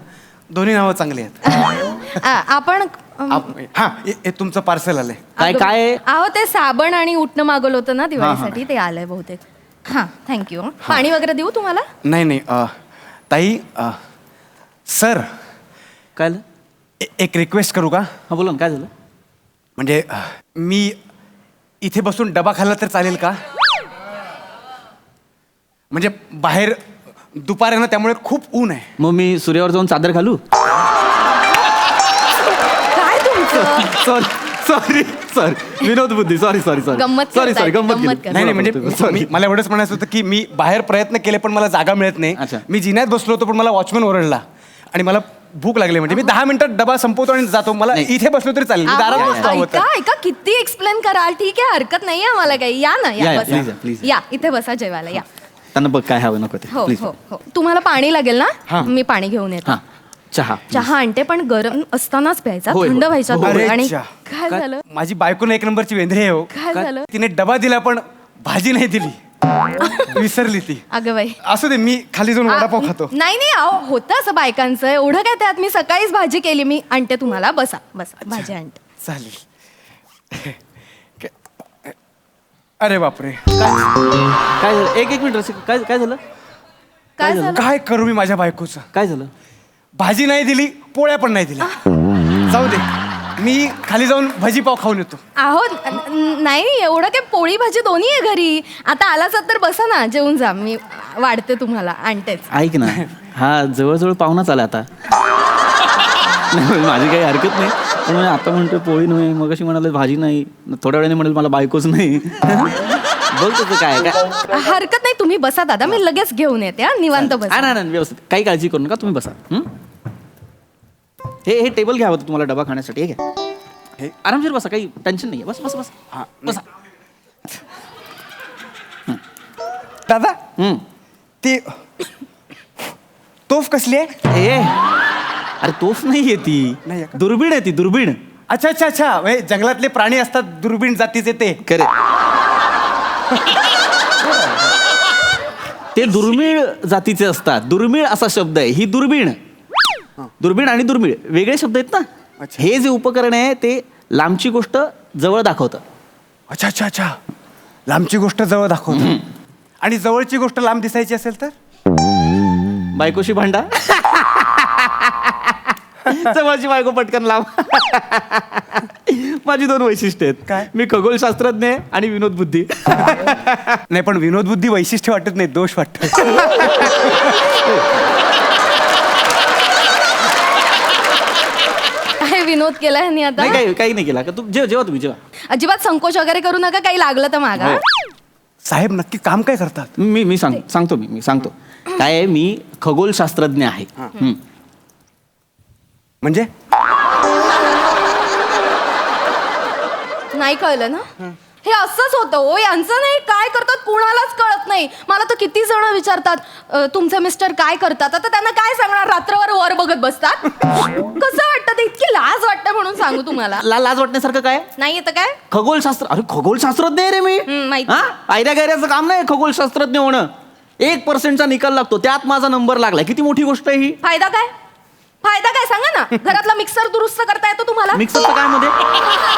दोन्ही नावं चांगली आहेत. आपण हा हे तुमचं पार्सल आलंय. काय काय आहे? अहो ते साबण आणि उठणं मागवलं होतं ना दिवाळीसाठी, ते आलंय बहुतेक. हां थँक्यू. पाणी वगैरे देऊ तुम्हाला? नाही नाही ताई सर काय झालं? एक रिक्वेस्ट करू का? हा बोला ना, काय झालं? म्हणजे मी इथे बसून डबा खाल्ला तर चालेल का? म्हणजे बाहेर दुपार आहे ना, त्यामुळे खूप ऊन आहे. मग मी सूर्यावर जाऊन चादर घालू? काय तुमचं? सॉरी विनोद बुद्धी, सॉरी गंमत सॉरी करताय, गंमत गंमत केली. नाही नाही म्हणजे मला एवढंच म्हणायचं होतं की मी बाहेर प्रयत्न केले पण मला जागा मिळत नाही. अच्छा. मी जिन्यात बसलो होतो पण मला वॉचमॅन ओरडला आणि मला भूक लागली. म्हणजे मी 10 मिनिटात डबा संपवतो आणि जातो. मला नाही. इथे बसलो तरी चालेल. मी दारात अहो, बसतो हवं तर. ऐका ऐका, किती एक्सप्लेन कराल. ठीक आहे, हरकत नाहीये आम्हाला काही. या ना, या, या या, बसा. please या, please. या इथे बसा जेवायला या. त्यांना बघ काय हवं नको ते हो प्लीज. हो हो. तुम्हाला पाणी लागेल ना? हां. मी पाणी घेऊन येते. हा चहा चहा आणते पण गरम असतानाच प्यायचा, होय, थंड होय. व्हायचा हो, तो. अरे आणि च्या. काय झालं? माझी बायकोने 1 नंबरची वेंधळी आहे हो. काय झालं? तिने डबा दिला पण भाजी नाही दिली. विसरली ती. अगं बाई. असू दे, मी खाली जाऊन वडापाव खातो. नाही नाही, अहो होतं असं बायकांचं. एवढं काय त्यात. मी सकाळीच भाजी केली. मी आणते तुम्हाला. बसा बसा, भाजी आणते. चालेल. अरे बापरे, काय झालं? एक मिनिट रसिक, काय काय झालं? काय झालं? काय करू मी माझ्या बायकोचं? काय झालं? भाजी नाही दिली, पोळ्या पण नाही दिल्या. जाऊ दे, मी खाली जाऊन भजीपाव खाऊन येतो. अहो नाही, एवढं काय, पोळी भाजी दोन्ही आहे घरी. आता आलाच तर बसा ना, जेवून जा. मी वाढते तुम्हाला, आणतेच. ऐक ना, हा जवळजवळ पाहुणाच आला आता. नाही, माझी काही हरकत नाही, पण आता म्हणतो पोळी नाही, मग अशी म्हणाले भाजी नाही, थोड्या वेळाने म्हणाल मला बायकोच नाही. बघ तुझं काय काय. हरकत नाही, तुम्ही बसा दादा, मी लगेच घेऊन येते. हा, निवांत बसा. नाही व्यवस्थित, काही काळजी करू नका, तुम्ही बसा. हे टेबल घ्यावं होतं तुम्हाला डबा खाण्यासाठी. हे घ्या, हे आरामशीर बसा, काही टेन्शन नाही. बस बस बस. हा, बसा. दादा हम्म. ती तोफ कसली आहे? ए अरे तोफ नाही आहे ती, नाही आहे का? दुर्बीण आहे ती, दुर्बीण. अच्छा अच्छा अच्छा, म्हणजे जंगलातले प्राणी असतात दुर्बीण जातीचे ते. खरे ते दुर्मिळ जातीचे असतात. दुर्मिळ असा शब्द आहे. ही दुर्बीण. दुर्बीण आणि दुर्मिळ वेगळे शब्द आहेत ना. अच्छा. हे जे उपकरण आहे ते लांबची गोष्ट जवळ दाखवतं. अच्छा अच्छा अच्छा, लांबची गोष्ट जवळ दाखवतो आणि जवळची गोष्ट लांब दिसायची असेल तर? बायकोशी भांडा, जवळची बायको पटकन लांब. माझी 2 वैशिष्ट्य आहेत. काय? मी खगोलशास्त्रज्ञ आहे आणि विनोद बुद्धी. नाही, पण विनोद बुद्धी वैशिष्ट्य वाटत नाही, दोष वाटत. काय विनोद केलाय ह्यांनी आता? नाही काही नाही केला का तू. जेव्हा तुम्ही जेव्हा. अजिबात संकोच वगैरे करू नका. काही लागलं तर मागा. साहेब नक्की काम काय करतात? मी सांगतो. मी सांगतो काय आहे. मी खगोलशास्त्रज्ञ आहे. म्हणजे नाही कळलं ना? हे असंच होतं हो, यांचं नाही. काय करतात कुणालाच कळत नाही. मला तर किती जण विचारतात, तुमचे मिस्टर काय करतात? आता त्यांना काय सांगणार? रात्रभर वर बघत बसतात. कसं वाटतं ते? इतकी लाज वाटतं म्हणून सांगू तुम्हाला. लाज वाटण्यासारखं काय? नाही येतं काय? खगोलशास्त्र. अरे खगोलशास्त्रज्ञ आहे रे मी. माहिती. हा, आयऱ्या गायऱ्याचं काम नाही खगोलशास्त्रज्ञ होणं. 1% निकाल लागतो, त्यात माझा नंबर लागलाय. किती मोठी गोष्ट आहे ही. फायदा काय? फायदा काय सांगा ना. घरातला मिक्सर दुरुस्त करता येतो तुम्हाला? मिक्सरचं काय मध्ये?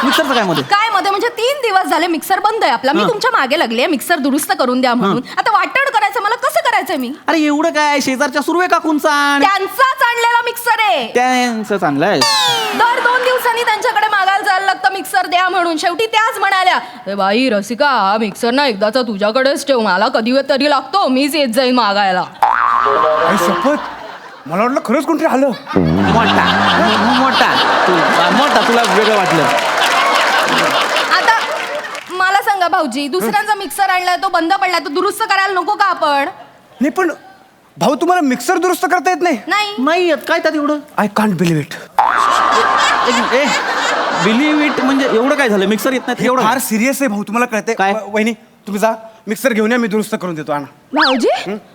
मिक्सरचं काय मध्ये? काय मध्ये म्हणजे 3 दिवस झाले मिक्सर बंद आहे आपला. मी तुमच्या मागे लागले मिक्सर दुरुस्त करून द्या म्हणून. आता वाटण करायचं, मला कसं करायचं मी? अरे एवढं काय, शेजारच्या सुर्वे काकूंचा आण. त्यांचाच आणलेला मिक्सर आहे. त्यांचं चांगलं आहे. दर 2 दिवसांनी त्यांच्याकडे मागायला जायला लागतं मिक्सर द्या म्हणून. शेवटी त्याच म्हणाल्या, "ए बाई रसिका, हा मिक्सर ना एकदाचा तुझ्याकडेच ठेव, मला कधी तरी लागतो, मीच येत जाईन मागायला." आई शपथ, मला वाटलं खरंच कोणतरी आलं. मोठा तुला वेगळं वाटलं. आता मला सांगा भाऊजी, दुसऱ्यांचा मिक्सर आणलाय, तो बंद पडलाय, तो दुरुस्त करायला नको का आपण? नाही पण भाऊ, तुम्हाला मिक्सर दुरुस्त करता येत नाही? नाही येत काय त्यात एवढं? I can't believe it. Believe it म्हणजे एवढं काय झालं? मिक्सर येत नाही एवढं? फार सिरियस आहे भाऊ, तुम्हाला कळतंय? काय? वहिनी तुम्ही जा, मिक्सर घेऊन या, मी दुरुस्त करून देतो. आणा. भाऊजी,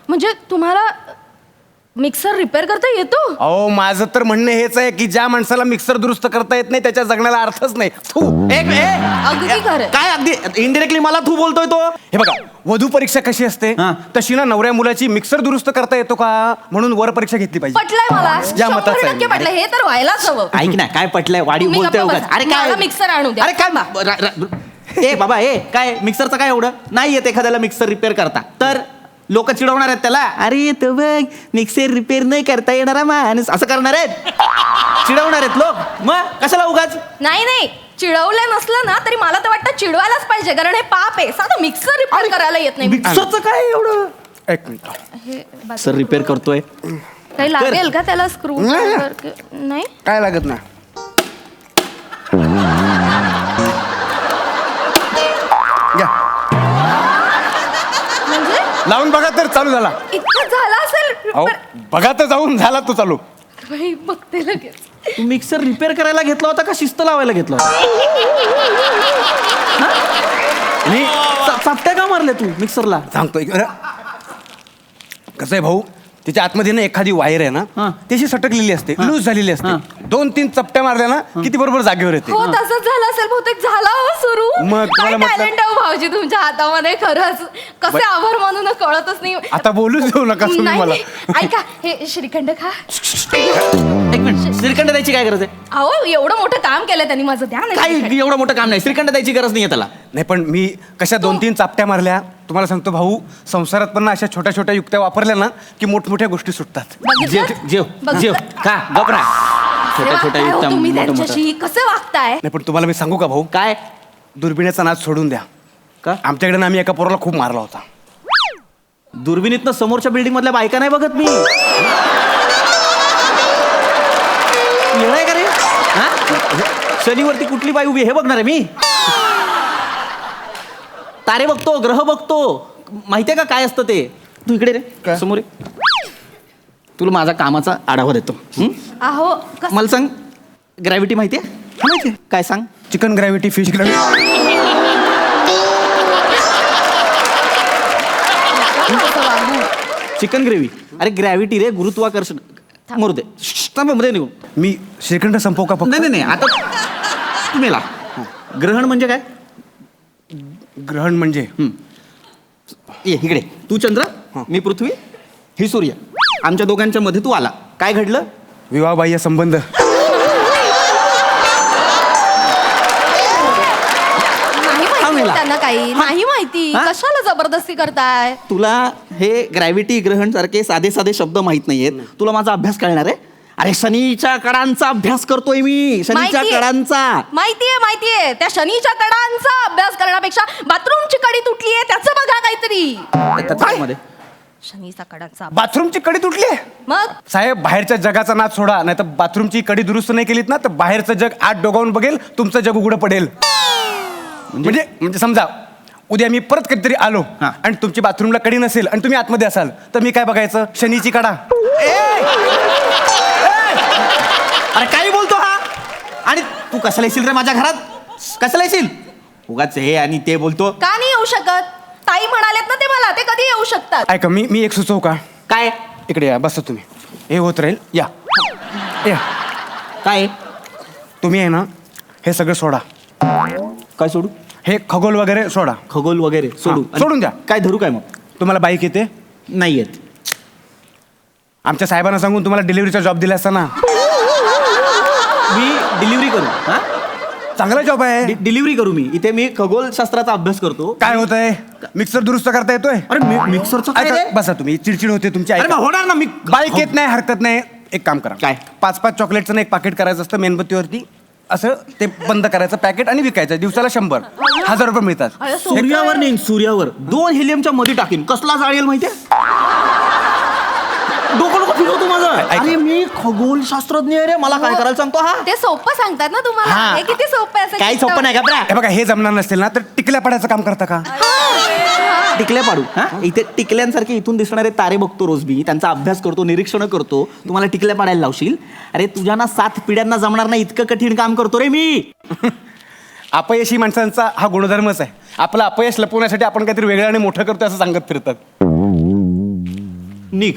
म्हणजे तुम्हाला मिक्सर रिपेअर करता येतो? अहो माझं तर म्हणणं हेच आहे की ज्या माणसाला मिक्सर दुरुस्त करता येत नाही त्याच्या जगण्याला अर्थच नाही. थू. अगदी खरं. काय अगदी इनडिरेक्टली मला तू बोलतोय तो. हे बघा वधू परीक्षा कशी असते हा. तशी ना नवऱ्या मुलाची मिक्सर दुरुस्त करता येतो का म्हणून वर परीक्षा घेतली पाहिजे. पटलंय मला, या मताचं आहे 100% मी. पटलंय. हे तर व्हायलाच हवं. ऐक ना काय पटलंय वाढीव तुम्ही बोलतोय गप्प उगाच. बसा. अरे काय मला मिक्सर आणू द्या. अरे काय ए बाबा ए काय मिक्सरचं काय एवढं नाही येत एखाद्याला मिक्सर रिपेअर करता तर लोक चिडवणार आहेत त्याला. अरे तो बघ मिक्सर रिपेअर नाही करता येणारा माणूस असं करणार आहेत चिडवणार आहेत लोक. मग कशाला उगाच. नाही चिडवलं नसलं ना तरी मला तर वाटतं चिडवायलाच पाहिजे, कारण हे पाप आहे. साधं मिक्सर रिपेअर करायला येत नाही. मिक्सरचं काय एवढं एक मिनिट. हे बस. सर रिपेअर करतोय काही लागेल का त्याला स्क्रू? नाही काय लागत ना. घ्या. म्हणजे लावून बघा तर चालू झाला. इतकं झालं असेल? अहो बघा तर जाऊन झाला तो चालू. बाई, बघते लगेच. तू मिक्सर रिपेअर करायला घेतला होता का शिस्त लावायला घेतला होता. मी चापट्या का मारल्या तू मिक्सरला. सांगतो कसं आहे भाऊ तिच्या आतमध्ये ना एखादी वायर आहे हा. ना त्याची सटकलेली असते लूज झालेली असते. हा. 2-3 चपट्या मारल्या ना किती बरोबर जागेवर येते. हो तसंच झालं असेल बहुतेक. झाला हो सुरू. मग काय तुम्हाला म्हटलं- टॅलेंट आहे हो भाऊजी तुमच्या हातामध्ये. खरंच कसे आभार मानून कळतच नाही. आता बोलूच देऊ नका तुम्ही नाही, मला. नाही. ऐका हे श्रीखंड खा. एक मिनिट श्रीखंड द्यायची काय गरज आहे. अहो एवढं मोठं काम केलं त्यांनी माझं. द्या ना काय श्रीखंड. एवढं मोठं काम नाही श्रीखंड द्यायची गरज नाही त्याला. नाही पण मी कशा 2-3 चापट्या मारल्या तुम्हाला सांगतो भाऊ. संसारात पण ना अशा छोट्या छोट्या युक्त्या वापरल्या ना की मोठमोठ्या गोष्टी सुटतात. बघितलं? जेव जेव बघितलं? जेव का गपरा कसे छोट्या छोट्या वागताय हो युक्त्या तुम्ही मोठं मोठं. त्यांच्याशी कसे वागताय? नाही पण तुम्हाला मी सांगू का भाऊ काय दुर्बिणीचा नाच सोडून द्या. का आमच्याकडे ना आम्ही एका पोराला खूप मारला होता. दुर्बिणीतनं समोरच्या बिल्डिंग मधल्या बायका नाही बघत मी. येणार का रे हा? शनीवरती कुठली बाई उभी आहे हे बघणार आहे मी. तारे बघतो ग्रह बघतो माहितीये का काय असतं ते. तू इकडे रे समोर ये. तुला माझा कामाचा आढावा देतो. अहो मला सांग ग्रॅव्हिटी माहितीये. माहिती काय सांग. Chicken gravity fish gravity. Chicken gravy अरे ग्रॅव्हिटी रे गुरुत्वाकर्षण. मरू दे मध्ये निघून. मी श्रीखंड संपव का फक्त. नाही आता तुम्ही ला ग्रहण म्हणजे काय. ग्रहण म्हणजे ये इकडे तू चंद्र मी पृथ्वी ही सूर्य आमच्या दोघांच्या मध्ये तू आला काय घडलं. विवाहबाह्य संबंध. नाही माहिती मेला. त्यांना काही नाही माहिती. हा? कशाला जबरदस्ती करताय? तुला हे ग्रॅव्हिटी ग्रहण सारखे साधे साधे शब्द माहित नाहीयेत. तुला माझा अभ्यास कळणार आहे. अरे शनीच्या कडांचा अभ्यास करतोय मी. शनीच्या माहितीये. कडांचा. माहितीये त्या शनीच्या कडांचा अभ्यास करण्यापेक्षा बाथरूमची कडी तुटली आहे त्याचं बघा काहीतरी. त्याच्यामध्ये शनीचा कडांचा बाथरूमची कडी तुटली आहे. मग साहेब बाहेरच्या जगाचा नाच सोडा नाही तर बाथरूमची कडी दुरुस्त नाही केलीत ना तर बाहेरचं जग आत डोगावून बघेल तुमचं जग उघडं पडेल. म्हणजे समजा उद्या मी परत कधीतरी आलो हा. आणि तुमची बाथरूमला कडी नसेल आणि तुम्ही आतमध्ये असाल तर मी काय बघायचं शनीची कडा. अरे काय बोलतो हा. आणि तू कशाला येशील रे माझ्या घरात. कशाला येशील उगाच हे आणि ते बोलतो. का नाही येऊ शकत? ताई म्हणालेत ना ते मला. ते कधी येऊ शकतात? ऐका मी एक सुचवू का. काय इकडे या बसा तुम्ही. हे होत राहील या काय तुम्ही आहे ना हे सगळं सोडा. काय सोडू. हे खगोल वगैरे सोडा. खगोल वगैरे सोडू. हा, सोडून द्या. काय धरू काय मग. तुम्हाला बाईक येते. नाही येत. आमच्या साहेबांना सांगून तुम्हाला डिलिव्हरीचा जॉब दिला असता ना. मी डिलिव्हरी करू हा चांगला जॉब आहे. डिलिव्हरी करू मी इथे. मी खगोलशास्त्राचा अभ्यास करतो. काय होत आहे मिक्सर दुरुस्त करता येतोय. अरे मिक्सरचं काय रे? बसा तुम्ही चिडचिड होते तुमची. अरे ऐका. मग होणार ना मी बाईक येत नाही हरकत नाही. एक काम करा काय? 5-5 चॉकलेटचं ना एक पाकिट करायचं असतं मेणबत्तीवरती असं ते बंद करायचं पॅकेट आणि विकायचं. दिवसाला 100 1000 रुपये मिळतात. सूर्यावर नाही सूर्यावर 2 हेलियमच्या मध्ये टाकीन. कसला जाळेल माहितीये. डोकं डोकं फिरवतो माझं. अरे मी खगोलशास्त्रज्ञ आहे रे. मला काय करायला सांगतो हा. ते सोपं सांगतात ना तुम्हाला. हा. हे किती सोपं आहे असं काही किती- सोपं नाही का बरा. हे बघा हे जमणार नसेल ना तर टिकल्या पडायचं काम करता का. टिकल्या पाडू हा इथे टिकल्यांसारखे इथून दिसणारे तारे बघतो रोज मी. त्यांचा अभ्यास करतो निरीक्षण करतो. तुम्हाला टिकल्या पाडायला लावशील. अरे तुझ्या ना 7 पिढ्यांना जमणार नाही इतकं कठीण काम करतो रे मी. अपयशी माणसांचा हा गुणधर्मच आहे. आपलं अपयश लपवण्यासाठी आपण काहीतरी वेगळं आणि मोठं करतो असं सांगत फिरतात. निघ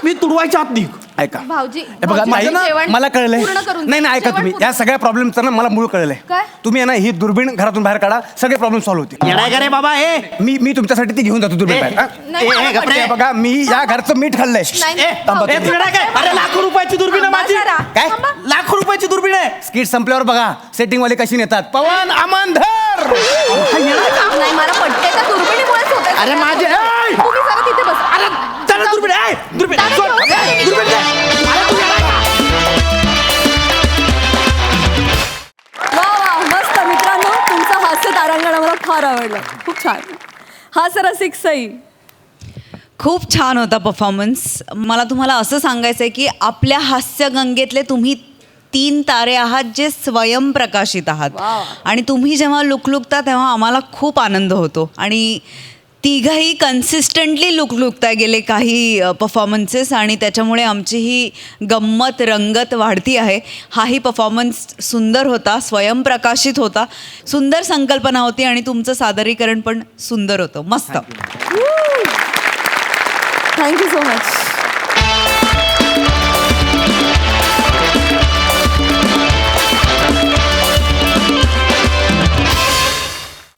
मी तुडवायच्या आत निघ. ऐका भाऊजी हे बघा भाऊजी, ताई, जेवण मला कळलंय पूर्ण करून नाही द्या. नाही ऐका जेवण तुम्ही पूर्ण- या सगळ्या प्रॉब्लेमचं ना मला मूळ कळलंय काय? तुम्ही आहे ना ही दुर्बीण घरातून बाहेर काढा सगळे प्रॉब्लेम सॉल्व्ह होतील येडाय का रे बाबा हे मी तुमच्यासाठी ती घेऊन जातो दुर्बीण बाहेर हा? नाही, मला ए, गप्रे. हे बघा मी या घरचं मीठ खाल्लंय नाही, ए, थांबा ए, तुम्ही. तू येडाय काय? अरे लाखो रुपयाची दुर्बीण आहे माझी. जरा. काय लाखो रुपयाची दुर्बीण आहे. स्किट संपल्यावर बघा सेटिंग वाले कशी नेतात पवन अमनधर नाही मला पटते का दुर्बिणीमुळेच होत अरे माझे ए! तुम्ही जरा तिथे बस अरे चला दुर्बीण आहे. दुर्बीण दादा, सोड. घेऊन जा. ए, दुर्बीण दे. अरे तू येडाय का? वा वा मस्त मित्रांनो तुमचं हास्य तारांगण मला फार आवडलं खूप छान हा सर रसिक सई खूप छान होता परफॉर्मन्स. मला तुम्हाला असं सांगायचं आहे की आपल्या हास्यगंगेतले तुम्ही 3 तारे आहात जे स्वयंप्रकाशित आहात आणि तुम्ही जेव्हा लुकलुकता तेव्हा आम्हाला खूप आनंद होतो आणि तिघही कन्सिस्टंटली लुकलुकता गेले काही परफॉर्मन्सेस आणि त्याच्यामुळे आमची ही गंमत रंगत वाढती आहे. हाही परफॉर्मन्स सुंदर होता, स्वयंप्रकाशित होता, सुंदर संकल्पना होती आणि तुमचं सादरीकरण पण सुंदर होतं. मस्त. थँक्यू सो मच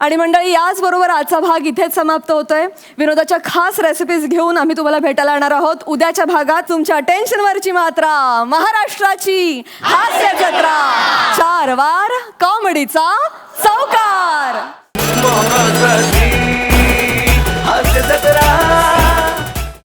आणि मंडळी याचबरोबर आजचा भाग इथेच समाप्त होतोय. विनोदाच्या खास रेसिपीज घेऊन आम्ही तुम्हाला भेटायला येणार आहोत उद्याच्या भागात. तुमच्या टेन्शनवरची मात्रा महाराष्ट्राची हास्य जत्रा 4 वार कॉमेडीचा चौकार.